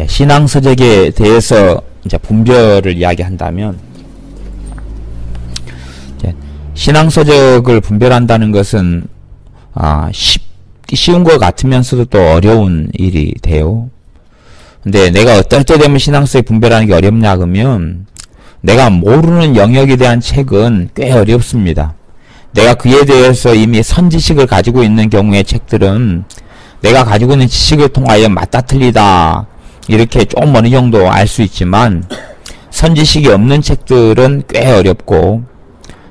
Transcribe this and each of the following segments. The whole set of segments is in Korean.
신앙서적에 대해서 이제 분별을 이야기한다면, 신앙서적을 분별한다는 것은 쉬운 것 같으면서도 또 어려운 일이 돼요. 근데 내가 어떨 때 되면 신앙서적 분별하는 게 어렵냐 그러면, 내가 모르는 영역에 대한 책은 꽤 어렵습니다. 내가 그에 대해서 이미 선지식을 가지고 있는 경우의 책들은 내가 가지고 있는 지식을 통하여 맞다 틀리다 이렇게 좀 어느 정도 알 수 있지만, 선지식이 없는 책들은 꽤 어렵고,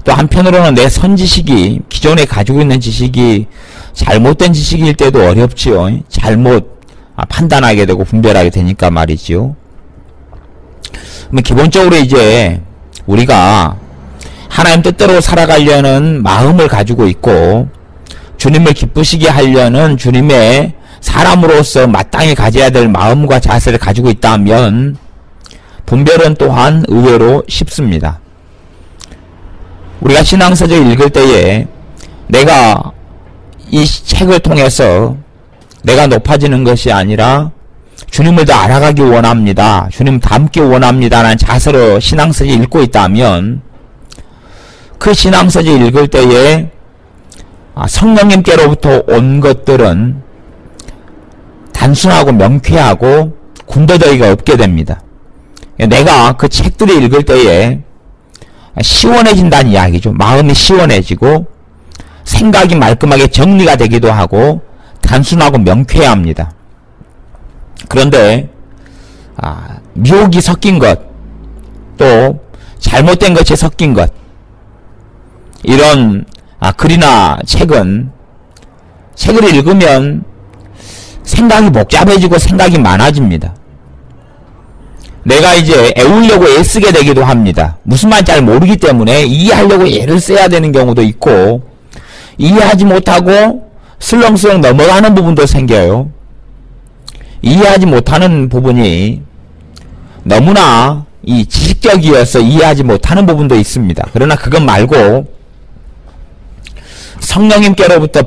또 한편으로는 내 선지식이, 기존에 가지고 있는 지식이 잘못된 지식일 때도 어렵지요. 잘못 판단하게 되고 분별하게 되니까 말이지요. 그럼 기본적으로 이제 우리가 하나님 뜻대로 살아가려는 마음을 가지고 있고, 주님을 기쁘시게 하려는 주님의 사람으로서 마땅히 가져야 될 마음과 자세를 가지고 있다면 분별은 또한 의외로 쉽습니다. 우리가 신앙서적 읽을 때에 내가 이 책을 통해서 내가 높아지는 것이 아니라 주님을 더 알아가기 원합니다, 주님 닮기 원합니다 라는 자세로 신앙서적 읽고 있다면, 그 신앙서적 읽을 때에 성령님께로부터 온 것들은 단순하고 명쾌하고 군더더기가 없게 됩니다. 내가 그 책들을 읽을 때에 시원해진다는 이야기죠. 마음이 시원해지고 생각이 말끔하게 정리가 되기도 하고 단순하고 명쾌해야 합니다. 그런데 미혹이 섞인 것, 또 잘못된 것이 섞인 것, 이런 글이나 책을 읽으면 생각이 복잡해지고 생각이 많아집니다. 내가 이제 애우려고 애쓰게 되기도 합니다. 무슨 말인지 잘 모르기 때문에 이해하려고 애를 써야 되는 경우도 있고, 이해하지 못하고 슬렁슬렁 넘어가는 부분도 생겨요. 이해하지 못하는 부분이 너무나 이 지식적이어서 이해하지 못하는 부분도 있습니다. 그러나 그것 말고 성령님께로부터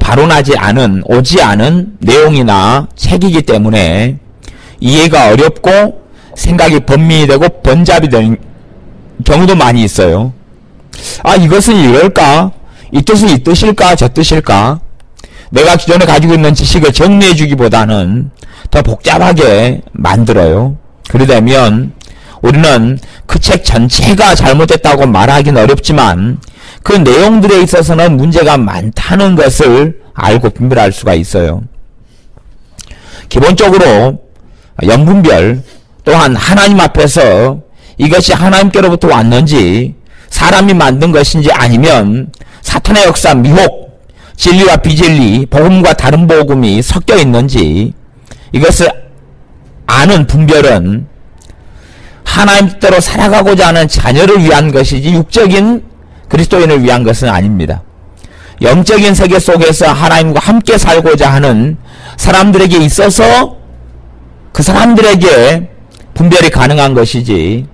오지 않은 내용이나 책이기 때문에 이해가 어렵고 생각이 번민이 되고 번잡이 되는 경우도 많이 있어요. 이것은 이럴까? 이 뜻은 이 뜻일까? 저 뜻일까? 내가 기존에 가지고 있는 지식을 정리해 주기보다는 더 복잡하게 만들어요. 그러다면 우리는 그 책 전체가 잘못됐다고 말하기는 어렵지만 그 내용들에 있어서는 문제가 많다는 것을 알고 분별할 수가 있어요. 기본적으로 영분별, 또한 하나님 앞에서 이것이 하나님께로부터 왔는지 사람이 만든 것인지 아니면 사탄의 역사, 미혹, 진리와 비진리, 복음과 다른 복음이 섞여 있는지 이것을 아는 분별은 하나님 뜻대로 살아가고자 하는 자녀를 위한 것이지 육적인 그리스도인을 위한 것은 아닙니다. 영적인 세계 속에서 하나님과 함께 살고자 하는 사람들에게 있어서 그 사람들에게 분별이 가능한 것이지,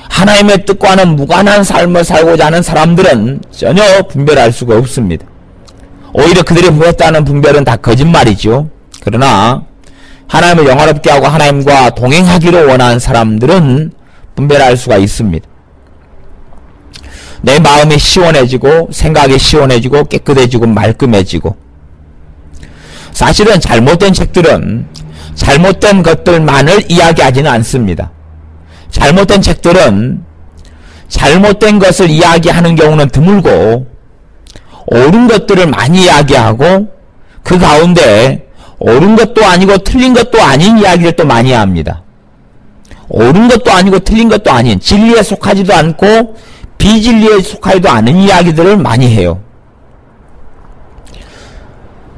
하나님의 뜻과는 무관한 삶을 살고자 하는 사람들은 전혀 분별할 수가 없습니다. 오히려 그들이 보였다는 분별은 다 거짓말이죠. 그러나 하나님을 영화롭게 하고 하나님과 동행하기를 원하는 사람들은 분별할 수가 있습니다. 내 마음이 시원해지고 생각이 시원해지고 깨끗해지고 말끔해지고, 사실은 잘못된 책들은 잘못된 것들만을 이야기하지는 않습니다. 잘못된 책들은 잘못된 것을 이야기하는 경우는 드물고 옳은 것들을 많이 이야기하고 그 가운데 옳은 것도 아니고 틀린 것도 아닌 이야기를 또 많이 합니다. 옳은 것도 아니고 틀린 것도 아닌, 진리에 속하지도 않고 비진리에 속하지도 않은 이야기들을 많이 해요.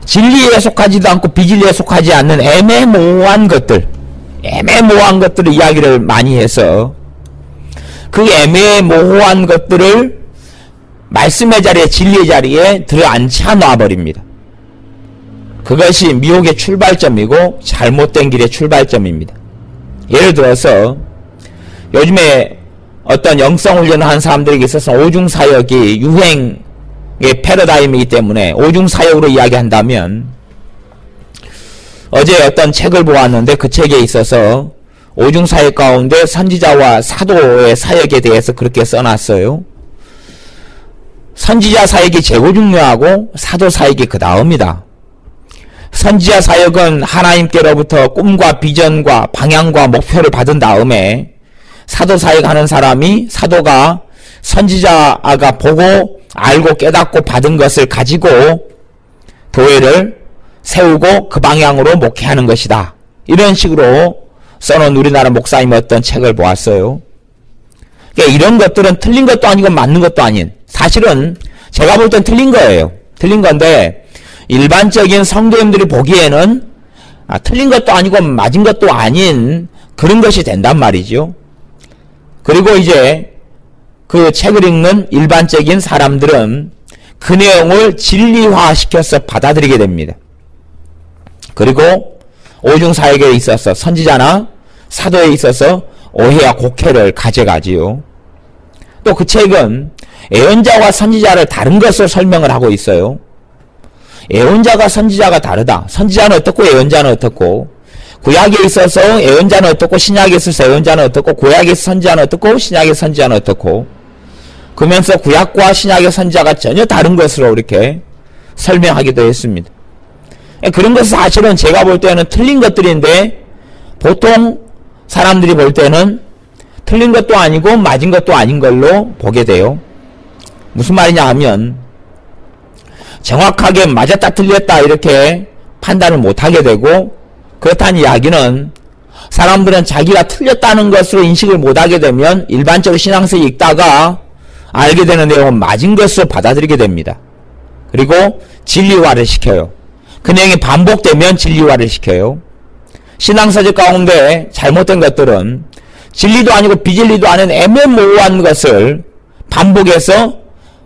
진리에 속하지도 않고 비진리에 속하지 않는 애매모호한 것들을 이야기를 많이 해서 그 애매모호한 것들을 말씀의 자리에, 진리의 자리에 들어앉혀 놔버립니다. 그것이 미혹의 출발점이고 잘못된 길의 출발점입니다. 예를 들어서 요즘에 어떤 영성훈련을 한 사람들에게 있어서 오중사역이 유행의 패러다임이기 때문에 오중사역으로 이야기한다면, 어제 어떤 책을 보았는데 그 책에 있어서 오중사역 가운데 선지자와 사도의 사역에 대해서 그렇게 써놨어요. 선지자 사역이 제일 중요하고 사도 사역이 그 다음이다. 선지자 사역은 하나님께로부터 꿈과 비전과 방향과 목표를 받은 다음에 사도 사역하는 사람이 사도가 선지자가 보고 알고 깨닫고 받은 것을 가지고 교회를 세우고 그 방향으로 목회하는 것이다. 이런 식으로 써놓은 우리나라 목사님의 어떤 책을 보았어요. 그러니까 이런 것들은 틀린 것도 아니고 맞는 것도 아닌, 사실은 제가 볼 땐 틀린 거예요. 틀린 건데 일반적인 성도님들이 보기에는 틀린 것도 아니고 맞은 것도 아닌 그런 것이 된단 말이죠. 그리고 이제 그 책을 읽는 일반적인 사람들은 그 내용을 진리화시켜서 받아들이게 됩니다. 그리고 오중사역에 있어서 선지자나 사도에 있어서 오해와 곡해를 가져가지요. 또 그 책은 예언자와 선지자를 다른 것을 설명을 하고 있어요. 예언자가 선지자가 다르다. 선지자는 어떻고 예언자는 어떻고, 구약에 있어서 예언자는 어떻고 신약에 있어서 예언자는 어떻고, 구약에서 선지자는 어떻고 신약의 선지자는 어떻고, 그러면서 구약과 신약의 선지자가 전혀 다른 것으로 이렇게 설명하기도 했습니다. 그런 것은 사실은 제가 볼 때는 틀린 것들인데 보통 사람들이 볼 때는 틀린 것도 아니고 맞은 것도 아닌 걸로 보게 돼요. 무슨 말이냐 하면 정확하게 맞았다 틀렸다 이렇게 판단을 못하게 되고, 그렇다는 이야기는 사람들은 자기가 틀렸다는 것으로 인식을 못하게 되면 일반적으로 신앙서 읽다가 알게 되는 내용은 맞은 것으로 받아들이게 됩니다. 그리고 진리화를 시켜요. 그 내용이 반복되면 진리화를 시켜요. 신앙서적 가운데 잘못된 것들은 진리도 아니고 비진리도 아닌 애매모호한 것을 반복해서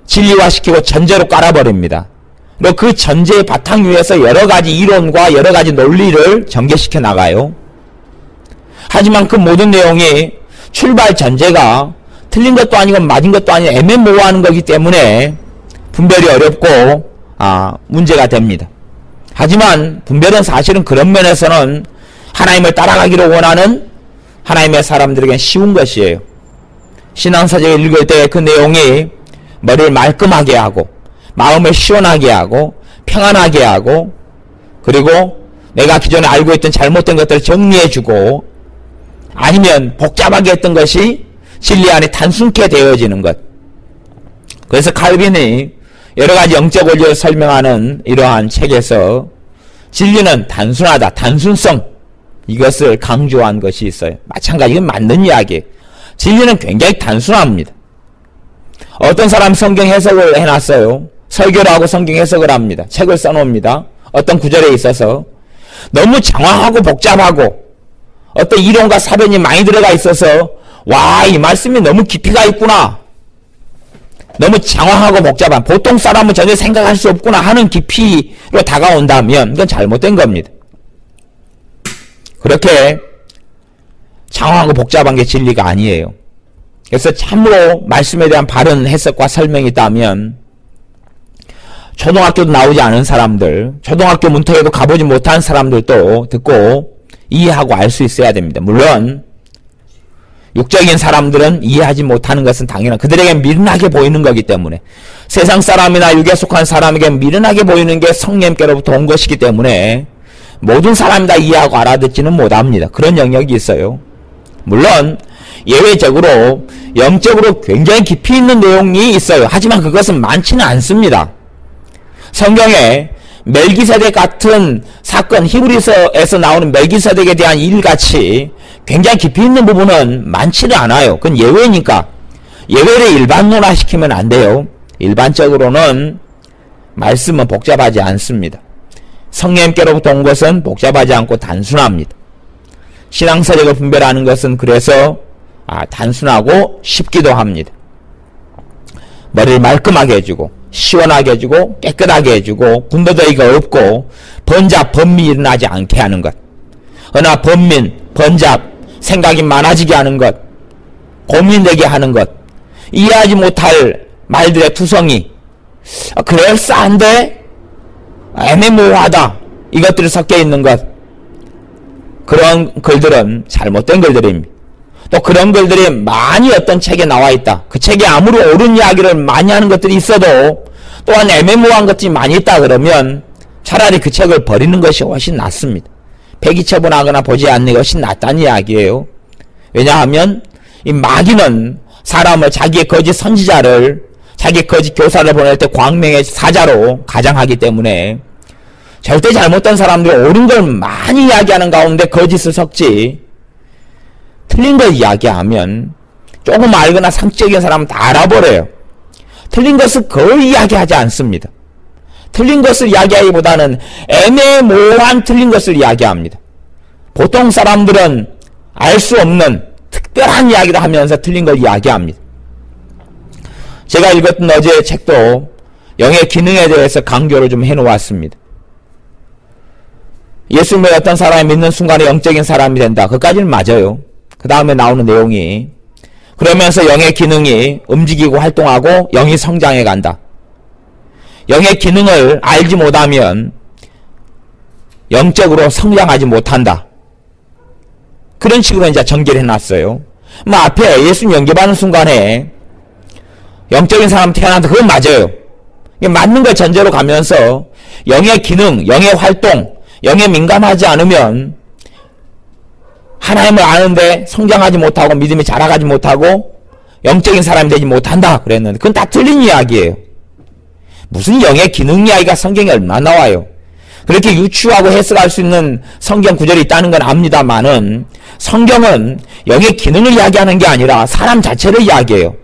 진리화시키고 전제로 깔아버립니다. 그리고 그 전제의 바탕 위에서 여러 가지 이론과 여러 가지 논리를 전개시켜 나가요. 하지만 그 모든 내용이 출발 전제가 틀린 것도 아니고 맞은 것도 아닌 애매모호한 거기 때문에 분별이 어렵고 문제가 됩니다. 하지만 분별은 사실은 그런 면에서는 하나님을 따라가기를 원하는 하나님의 사람들에겐 쉬운 것이에요. 신앙서적을 읽을 때 그 내용이 머리를 말끔하게 하고 마음을 시원하게 하고 평안하게 하고, 그리고 내가 기존에 알고 있던 잘못된 것들을 정리해주고, 아니면 복잡하게 했던 것이 진리 안에 단순케 되어지는 것. 그래서 칼빈이 여러가지 영적 원리를 설명하는 이러한 책에서 진리는 단순하다, 단순성, 이것을 강조한 것이 있어요. 마찬가지로 맞는 이야기예요. 진리는 굉장히 단순합니다. 어떤 사람 성경 해석을 해놨어요. 설교를 하고 성경 해석을 합니다. 책을 써놓습니다. 어떤 구절에 있어서 너무 장황하고 복잡하고 어떤 이론과 사변이 많이 들어가 있어서 와, 이 말씀이 너무 깊이가 있구나, 너무 장황하고 복잡한, 보통 사람은 전혀 생각할 수 없구나 하는 깊이로 다가온다면 이건 잘못된 겁니다. 그렇게 장황하고 복잡한 게 진리가 아니에요. 그래서 참으로 말씀에 대한 바른 해석과 설명이 있다면 초등학교도 나오지 않은 사람들, 초등학교 문턱에도 가보지 못한 사람들도 듣고 이해하고 알 수 있어야 됩니다. 물론 육적인 사람들은 이해하지 못하는 것은 당연한, 그들에겐 미련하게 보이는 거기 때문에, 세상 사람이나 육에 속한 사람에게 미련하게 보이는 게 성령께로부터 온 것이기 때문에 모든 사람이 다 이해하고 알아듣지는 못합니다. 그런 영역이 있어요. 물론 예외적으로 영적으로 굉장히 깊이 있는 내용이 있어요. 하지만 그것은 많지는 않습니다. 성경에 멜기세덱 같은 사건, 히브리서에서 나오는 멜기세덱에 대한 일같이 굉장히 깊이 있는 부분은 많지는 않아요. 그건 예외니까 예외를 일반론화시키면 안 돼요. 일반적으로는 말씀은 복잡하지 않습니다. 성령님께로부터 온 것은 복잡하지 않고 단순합니다. 신앙서적을 분별하는 것은 그래서 단순하고 쉽기도 합니다. 머리를 말끔하게 해주고 시원하게 해주고 깨끗하게 해주고 군더더기가 없고 번잡 번미 일어나지 않게 하는 것, 그러나 번민 번잡 생각이 많아지게 하는 것, 고민되게 하는 것, 이해하지 못할 말들의 투성이 그럴싸한데 애매모호하다, 이것들이 섞여 있는 것, 그런 글들은 잘못된 글들입니다. 또 그런 글들이 많이 어떤 책에 나와 있다. 그 책에 아무리 옳은 이야기를 많이 하는 것들이 있어도 또한 애매모호한 것들이 많이 있다 그러면 차라리 그 책을 버리는 것이 훨씬 낫습니다. 폐기처분하거나 보지 않는 것이 훨씬 낫다는 이야기예요. 왜냐하면 이 마귀는 사람을 자기의 거짓 선지자를 자기 거짓 교사를 보낼 때 광명의 사자로 가장하기 때문에 절대 잘못된 사람들이 옳은 걸 많이 이야기하는 가운데 거짓을 섞지 틀린 걸 이야기하면 조금 알거나 상식적인 사람은 다 알아버려요. 틀린 것을 거의 이야기하지 않습니다. 틀린 것을 이야기하기보다는 애매모호한 틀린 것을 이야기합니다. 보통 사람들은 알 수 없는 특별한 이야기를 하면서 틀린 걸 이야기합니다. 제가 읽었던 어제의 책도 영의 기능에 대해서 강조를 좀 해놓았습니다. 예수님을 어떤 사람이 믿는 순간에 영적인 사람이 된다. 그까지는 맞아요. 그 다음에 나오는 내용이 그러면서 영의 기능이 움직이고 활동하고 영이 성장해 간다. 영의 기능을 알지 못하면 영적으로 성장하지 못한다. 그런 식으로 이제 전개를 해놨어요. 뭐 앞에 예수님 영접하는 순간에 영적인 사람 태어난다. 그건 맞아요. 맞는 걸 전제로 가면서 영의 기능, 영의 활동, 영에 민감하지 않으면 하나님을 아는데 성장하지 못하고 믿음이 자라가지 못하고 영적인 사람이 되지 못한다 그랬는데 그건 다 틀린 이야기예요. 무슨 영의 기능 이야기가 성경에 얼마나 나와요. 그렇게 유추하고 해석할 수 있는 성경 구절이 있다는 건 압니다만은 성경은 영의 기능을 이야기하는 게 아니라 사람 자체를 이야기해요.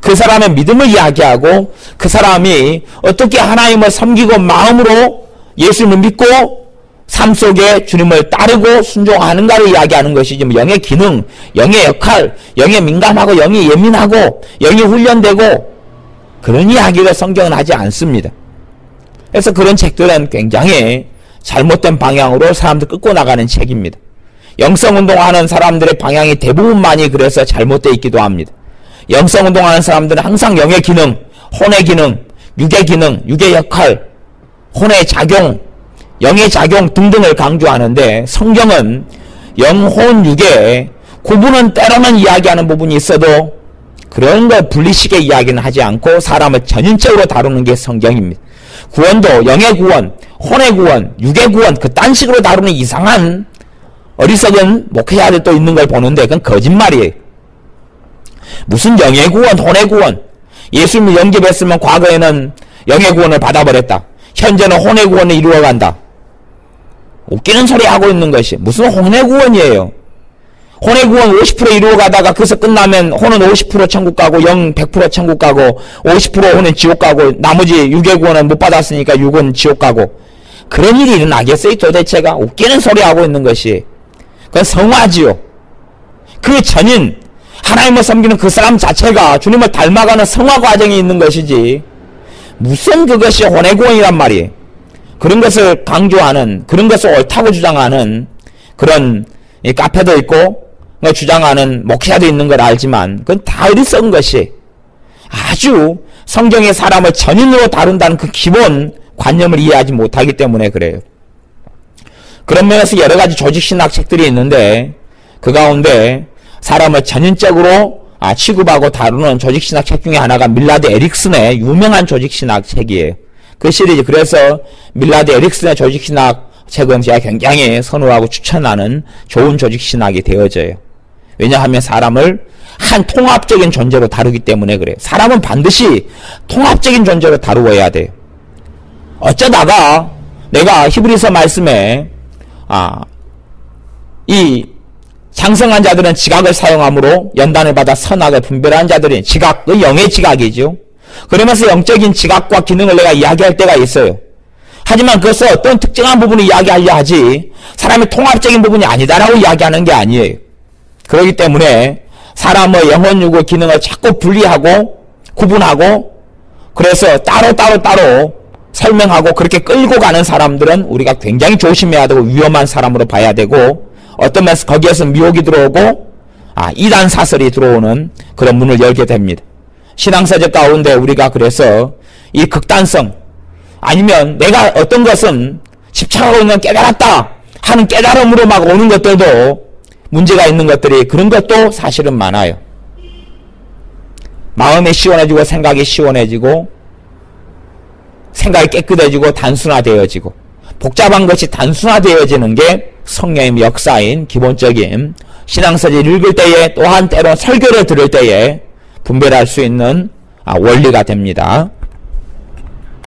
그 사람의 믿음을 이야기하고 그 사람이 어떻게 하나님을 섬기고 마음으로 예수님을 믿고 삶 속에 주님을 따르고 순종하는가를 이야기하는 것이지 뭐 영의 기능, 영의 역할, 영에 민감하고 영이 예민하고 영이 훈련되고 그런 이야기를 성경은 하지 않습니다. 그래서 그런 책들은 굉장히 잘못된 방향으로 사람들 끌고 나가는 책입니다. 영성운동하는 사람들의 방향이 대부분 많이 그래서 잘못되어 있기도 합니다. 영성운동하는 사람들은 항상 영의 기능, 혼의 기능, 육의 기능, 육의 역할, 혼의 작용, 영의 작용 등등을 강조하는데 성경은 영, 혼, 육의 구분은 때로는 이야기하는 부분이 있어도 그런 거 분리식의 이야기는 하지 않고 사람을 전인적으로 다루는 게 성경입니다. 구원도 영의 구원, 혼의 구원, 육의 구원 그딴 식으로 다루는 이상한 어리석은 목회자들도 있는 걸 보는데 그건 거짓말이에요. 무슨 영의 구원, 혼의 구원. 예수님을 영접했으면 과거에는 영의 구원을 받아버렸다. 현재는 혼의 구원을 이루어간다. 웃기는 소리 하고 있는 것이 무슨 혼의 구원이에요. 혼의 구원 50% 이루어가다가 그래서 끝나면 혼은 50% 천국 가고 영 100% 천국 가고 50% 혼은 지옥 가고 나머지 육의 구원은 못 받았으니까 육은 지옥 가고 그런 일이 일어나겠어요 도대체가. 웃기는 소리 하고 있는 것이. 그건 성화지요. 그 전인 하나님을 섬기는 그 사람 자체가 주님을 닮아가는 성화 과정이 있는 것이지 무슨 그것이 혼의 구원이란 말이에요. 그런 것을 강조하는 그런 것을 옳다고 주장하는 그런 카페도 있고 주장하는 목회자도 있는 걸 알지만 그건 다 어리석은 것이 아주 성경의 사람을 전인으로 다룬다는 그 기본 관념을 이해하지 못하기 때문에 그래요. 그런 면에서 여러 가지 조직신학 책들이 있는데 그 가운데 사람을 전인적으로 취급하고 다루는 조직신학 책 중에 하나가 밀라드 에릭슨의 유명한 조직신학 책이에요. 그 시리즈. 그래서 밀라드 에릭슨의 조직신학 책은 제가 굉장히 선호하고 추천하는 좋은 조직신학이 되어져요. 왜냐하면 사람을 한 통합적인 존재로 다루기 때문에 그래요. 사람은 반드시 통합적인 존재로 다루어야 돼요. 어쩌다가 내가 히브리서 말씀에 이 장성한 자들은 지각을 사용함으로 연단을 받아 선악을 분별한 자들이 지각, 그 영의 지각이죠. 그러면서 영적인 지각과 기능을 내가 이야기할 때가 있어요. 하지만 그것을 어떤 특정한 부분을 이야기하려 하지 사람의 통합적인 부분이 아니다라고 이야기하는 게 아니에요. 그렇기 때문에 사람의 영혼, 육의 기능을 자꾸 분리하고 구분하고 그래서 따로 설명하고 그렇게 끌고 가는 사람들은 우리가 굉장히 조심해야 되고 위험한 사람으로 봐야 되고 어떤 면에서 거기에서 미혹이 들어오고 이단 사설이 들어오는 그런 문을 열게 됩니다. 신앙서적 가운데 우리가 그래서 이 극단성 아니면 내가 어떤 것은 집착하고 있는 건 깨달았다 하는 깨달음으로 막 오는 것들도 문제가 있는 것들이 그런 것도 사실은 많아요. 마음이 시원해지고 생각이 시원해지고 생각이 깨끗해지고 단순화되어지고 복잡한 것이 단순화되어지는 게 성령의 역사인 기본적인 신앙서적 읽을 때에 또한 때로 설교를 들을 때에 분별할 수 있는 원리가 됩니다.